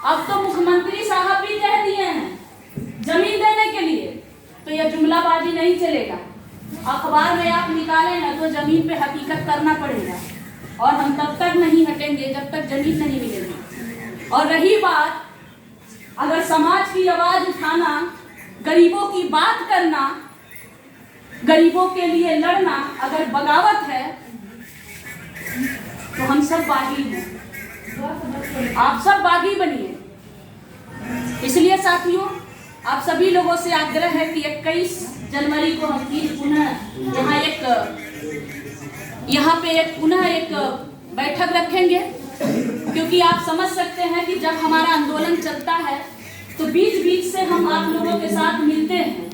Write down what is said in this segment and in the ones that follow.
अब तो मुख्यमंत्री साहब भी कह दिए हैं जमीन देने के लिए, तो यह जुमलाबाजी नहीं चलेगा। अखबार में आप निकालें ना तो जमीन पे हकीकत करना पड़ेगा, और हम तब तक नहीं हटेंगे जब तक जमीन नहीं मिलेगी। और रही बात, अगर समाज की आवाज उठाना, गरीबों की बात करना, गरीबों के लिए लड़ना अगर बगावत है तो हम सब बागी हैं, आप सब बागी बनिए। इसलिए साथियों, आप सभी लोगों से आग्रह है कि 21 जनवरी को हम फिर पुनः यहाँ पे पुनः एक बैठक रखेंगे, क्योंकि आप समझ सकते हैं कि जब हमारा आंदोलन चलता है तो बीच बीच से हम आप लोगों के साथ मिलते हैं,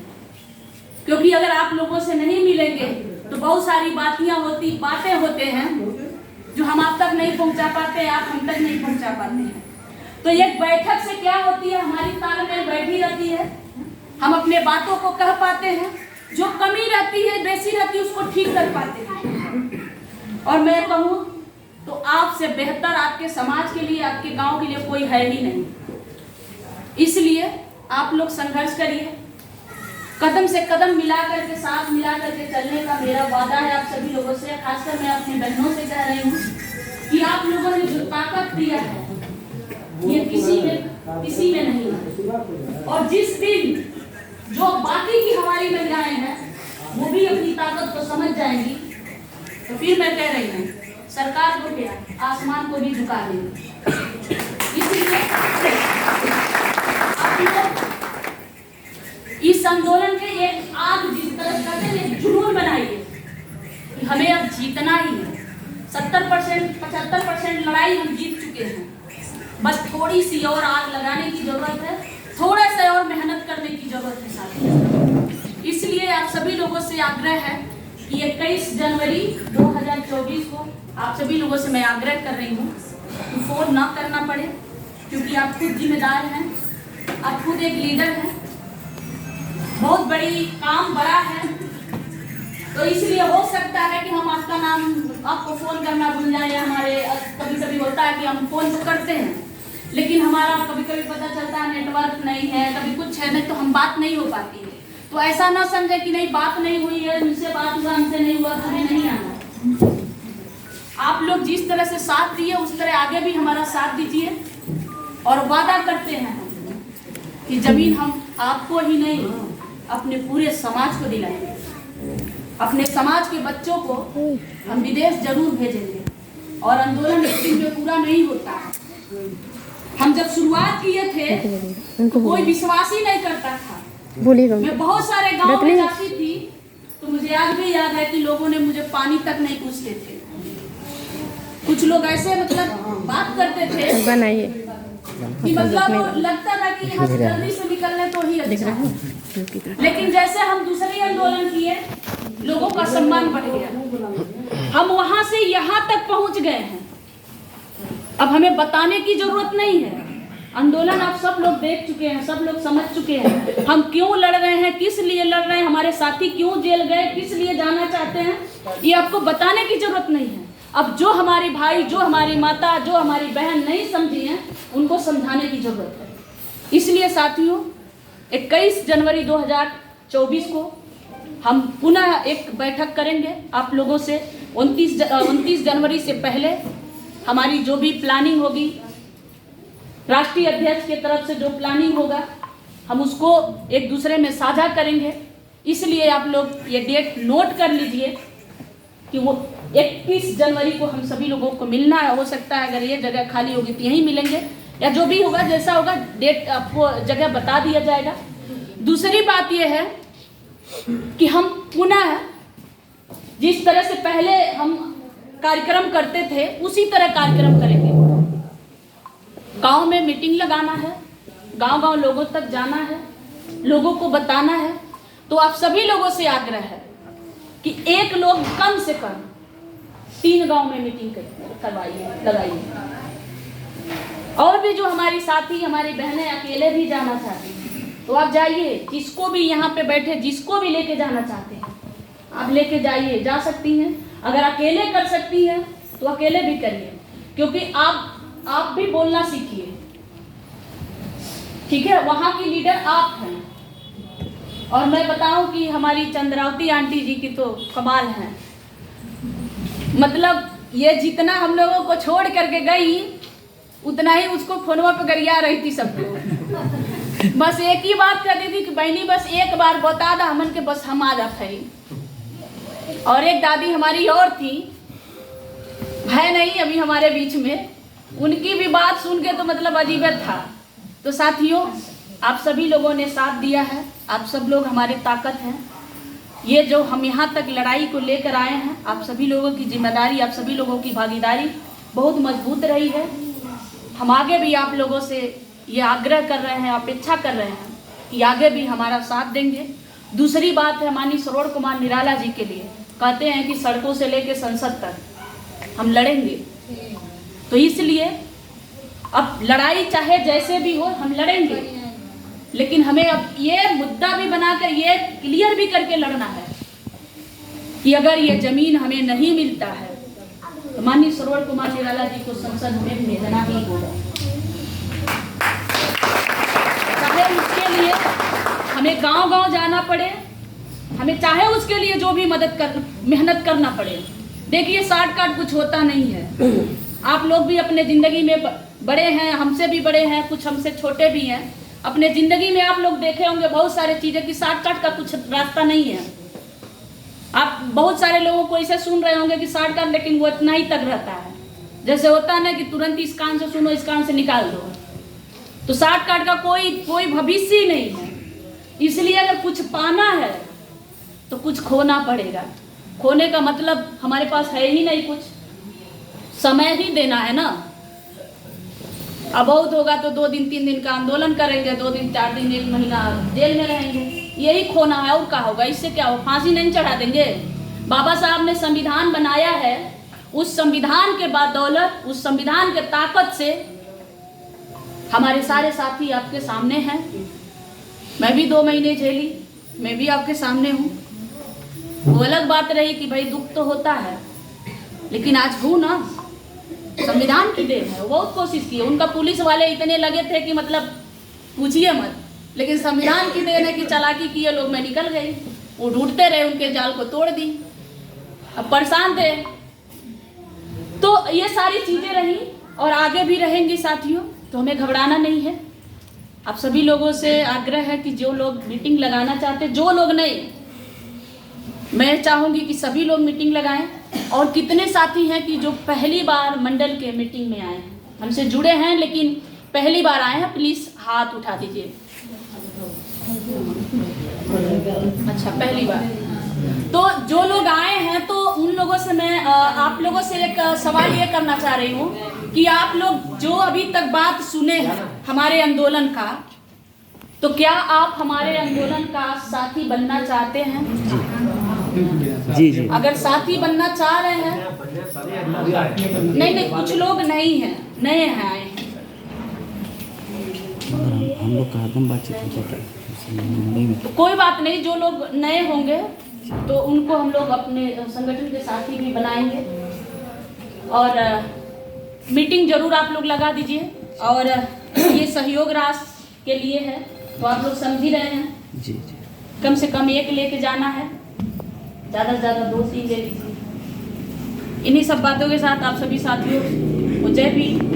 क्योंकि अगर आप लोगों से नहीं मिलेंगे तो बहुत सारी बातें होते हैं जो हम आप तक नहीं पहुंचा पाते, आप हम तक नहीं पहुंचा पाते हैं। तो एक बैठक से क्या होती है, हमारी तालमेल बैठी रहती है, हम अपने बातों को कह पाते हैं, जो कमी रहती है बेसी रहती है उसको ठीक कर पाते हैं। और मैं कहूँ तो आपसे बेहतर आपके समाज के लिए, आपके गांव के लिए कोई है ही नहीं। इसलिए आप लोग संघर्ष करिए, कदम से कदम मिला करके, साथ मिला करके चलने का मेरा वादा है आप सभी लोगों से। खासकर मैं अपनी बहनों से कह रही हूँ कि आप लोगों ने जो ताकत दिया है ये किसी में नहीं है। और जिस दिन जो बाकी की हमारी महिलाएं हैं वो भी अपनी ताकत को समझ जाएंगी, तो फिर मैं कह रही हूँ सरकार को क्या, आसमान को भी झुका देंगे। इसलिए आप लोग इस आंदोलन के एक आग जिस तरह करते हैं जुनून बनाइए कि हमें अब जीतना ही है। 70% 75% लड़ाई हम जीत चुके हैं, बस थोड़ी सी और आग लगाने की जरूरत है, थोड़ा सा और मेहनत करने की जरूरत है साथ। इसलिए आप सभी लोगों से आग्रह है कि 21 जनवरी 2024 को आप सभी लोगों से मैं आग्रह कर रही हूँ कि फोन ना करना पड़े, क्योंकि आप खुद जिम्मेदार हैं, आप खुद एक लीडर हैं, बहुत बड़ी काम बड़ा है। तो इसलिए हो सकता है कि हम आपका नाम, आपको फोन करना भूल जाए। हमारे कभी कभी होता है कि हम फोन तो करते हैं लेकिन हमारा कभी कभी पता चलता है नेटवर्क नहीं है, कभी कुछ है नहीं, तो हम बात नहीं हो पाती है। तो ऐसा ना समझे कि नहीं बात नहीं हुई है, उनसे बात हुआ हमसे नहीं हुआ, हमें नहीं आना। आप लोग जिस तरह से साथ दिए उस तरह आगे भी हमारा साथ दीजिए, और वादा करते हैं कि जमीन हम आपको ही नहीं अपने पूरे समाज को दिलाएंगे। अपने समाज के बच्चों को हम विदेश जरूर भेजेंगे, और आंदोलन एक दिन में पूरा नहीं होता। हम जब शुरुआत किए थे तो कोई विश्वास ही नहीं करता था। मैं बहुत सारे गांव में जाती थी तो मुझे आज भी याद है कि लोगों ने मुझे पानी तक नहीं पूछते थे। कुछ लोग ऐसे मतलब बात करते थे बनाइए कि मतलब लगता था कि यहाँ से जल्दी से निकलने तो ही अच्छा। लेकिन जैसे हम दूसरे आंदोलन किए, लोगों का सम्मान बढ़ गया, हम वहां से यहाँ तक पहुंच गए हैं। अब हमें बताने की जरूरत नहीं है, आंदोलन आप सब लोग देख चुके हैं, सब लोग समझ चुके हैं हम क्यों लड़ रहे हैं, किस लिए लड़ रहे हैं, हमारे साथी क्यों जेल गए, किस लिए जाना चाहते हैं, ये आपको बताने की जरूरत नहीं है। अब जो हमारे भाई, जो हमारी माता, जो हमारी बहन नहीं समझी हैं, उनको समझाने की जरूरत है। इसलिए साथियों 21 जनवरी 2024 को हम पुनः एक बैठक करेंगे आप लोगों से। 29 जनवरी से पहले हमारी जो भी प्लानिंग होगी, राष्ट्रीय अध्यक्ष की तरफ से जो प्लानिंग होगा, हम उसको एक दूसरे में साझा करेंगे। इसलिए आप लोग ये डेट नोट कर लीजिए कि वो 21 जनवरी को हम सभी लोगों को मिलना है। हो सकता है अगर ये जगह खाली होगी तो यहीं मिलेंगे, या जो भी होगा जैसा होगा डेट आपको जगह बता दिया जाएगा। दूसरी बात ये है कि हम पुनः जिस तरह से पहले हम कार्यक्रम करते थे उसी तरह कार्यक्रम करेंगे। गांव में मीटिंग लगाना है, गांव-गांव लोगों तक जाना है, लोगों को बताना है। तो आप सभी लोगों से आग्रह है कि एक लोग कम से कम 3 गांव में मीटिंग करवाइए, लगाइए। और भी जो हमारी साथी, हमारी बहनें अकेले भी जाना चाहती हैं तो आप जाइए, जिसको भी यहाँ पे बैठे जिसको भी लेके जाना चाहते हैं आप लेके जाइए, जा सकती हैं। अगर अकेले कर सकती हैं तो अकेले भी करिए, क्योंकि आप भी बोलना सीखिए। ठीक है, वहाँ की लीडर आप हैं। और मैं बताऊं कि हमारी चंद्रावती आंटी जी की तो कमाल है। मतलब ये जितना हम लोगों को छोड़ करके गई उतना ही उसको फोनवा पे गरिया रही थी सबको। बस एक ही बात कहती थी कि बहनी बस एक बार बता दा हमन के, बस हम आ जाते हैं। और एक दादी हमारी और थी, है नहीं अभी हमारे बीच में, उनकी भी बात सुन के तो मतलब अजीब था। तो साथियों, आप सभी लोगों ने साथ दिया है, आप सब लोग हमारी ताकत हैं। ये जो हम यहाँ तक लड़ाई को लेकर आए हैं, आप सभी लोगों की जिम्मेदारी, आप सभी लोगों की भागीदारी बहुत मजबूत रही है। हम आगे भी आप लोगों से ये आग्रह कर रहे हैं, अपेक्षा कर रहे हैं कि आगे भी हमारा साथ देंगे। दूसरी बात है, माननीय श्रवण कुमार निराला जी के लिए कहते हैं कि सड़कों से लेकर संसद तक हम लड़ेंगे। तो इसलिए अब लड़ाई चाहे जैसे भी हो हम लड़ेंगे, लेकिन हमें अब ये मुद्दा भी बनाकर ये क्लियर भी करके लड़ना है कि अगर ये जमीन हमें नहीं मिलता है तो माननीय श्रवण कुमार निराला जी को संसद में भेजना ही होगा। चाहे उसके लिए हमें गांव-गांव जाना पड़े, हमें चाहे उसके लिए जो भी मेहनत करना पड़े। देखिए, शॉर्टकट कुछ होता नहीं है। आप लोग भी अपने जिंदगी में बड़े हैं, हमसे भी बड़े हैं, कुछ हमसे छोटे भी हैं। अपने जिंदगी में आप लोग देखे होंगे बहुत सारे चीजें कि शॉर्टकट का कुछ रास्ता नहीं है। आप बहुत सारे लोगों को ऐसे सुन रहे होंगे कि शॉर्टकट, लेकिन वो इतना ही तक रहता है। जैसे होता है ना कि तुरंत इस कान से सुनो, इस कान से निकाल दो। तो शॉर्टकट का कोई भविष्य ही नहीं है। इसलिए अगर कुछ पाना है तो कुछ खोना पड़ेगा। खोने का मतलब हमारे पास है ही नहीं कुछ, समय ही देना है ना। अब बहुत होगा तो 2 दिन 3 दिन का आंदोलन करेंगे, 2 दिन 4 दिन 1 महीना जेल में रहेंगे, यही खोना है। और क्या होगा? इससे क्या होगा? फांसी नहीं चढ़ा देंगे? बाबा साहब ने संविधान बनाया है, उस संविधान के बदौलत, उस संविधान के ताकत से हमारे सारे साथी आपके सामने हैं। मैं भी 2 महीने झेली, मैं भी आपके सामने हूँ। वो अलग बात रही कि भाई दुख तो होता है, लेकिन आज हूँ ना, संविधान की देन है। वो बहुत कोशिश की, उनका पुलिस वाले इतने लगे थे कि मतलब पूछिए मत, लेकिन संविधान की देन है कि चालाकी किए लोग, मैं निकल गई। वो ढूंढते रहे, उनके जाल को तोड़ दी, अब परेशान थे। तो ये सारी चीजें रही और आगे भी रहेंगी साथियों, तो हमें घबराना नहीं है। आप सभी लोगों से आग्रह है कि जो लोग मीटिंग लगाना चाहते, जो लोग नहीं, मैं चाहूंगी कि सभी लोग मीटिंग लगाएं। और कितने साथी हैं कि जो पहली बार मंडल के मीटिंग में आए हैं, हमसे जुड़े हैं लेकिन पहली बार आए हैं, प्लीज हाथ उठा दीजिए। अच्छा, पहली बार। तो जो लोग आए हैं तो उन लोगों से मैं आप लोगों से एक सवाल ये करना चाह रही हूँ कि आप लोग जो अभी तक बात सुने हैं हमारे आंदोलन का, तो क्या आप हमारे आंदोलन का साथी बनना चाहते हैं? जी जी। अगर साथी बनना चाह रहे हैं, नहीं, कुछ लोग नहीं हैं, नए हैं, आए हैं। हम लोग का एकदम बातचीत होता है, तो कोई बात नहीं, जो लोग नए होंगे तो उनको हम लोग अपने संगठन के साथी भी बनाएंगे। और मीटिंग जरूर आप लोग लगा दीजिए। और ये सहयोग राशि के लिए है, तो आप लोग समझ ही रहे हैं। जी जी। कम से कम 1 लेके जाना है, ज़्यादा से ज़्यादा 2-3 ले लीजिए। इन्हीं सब बातों के साथ आप सभी साथियों को जय भीम।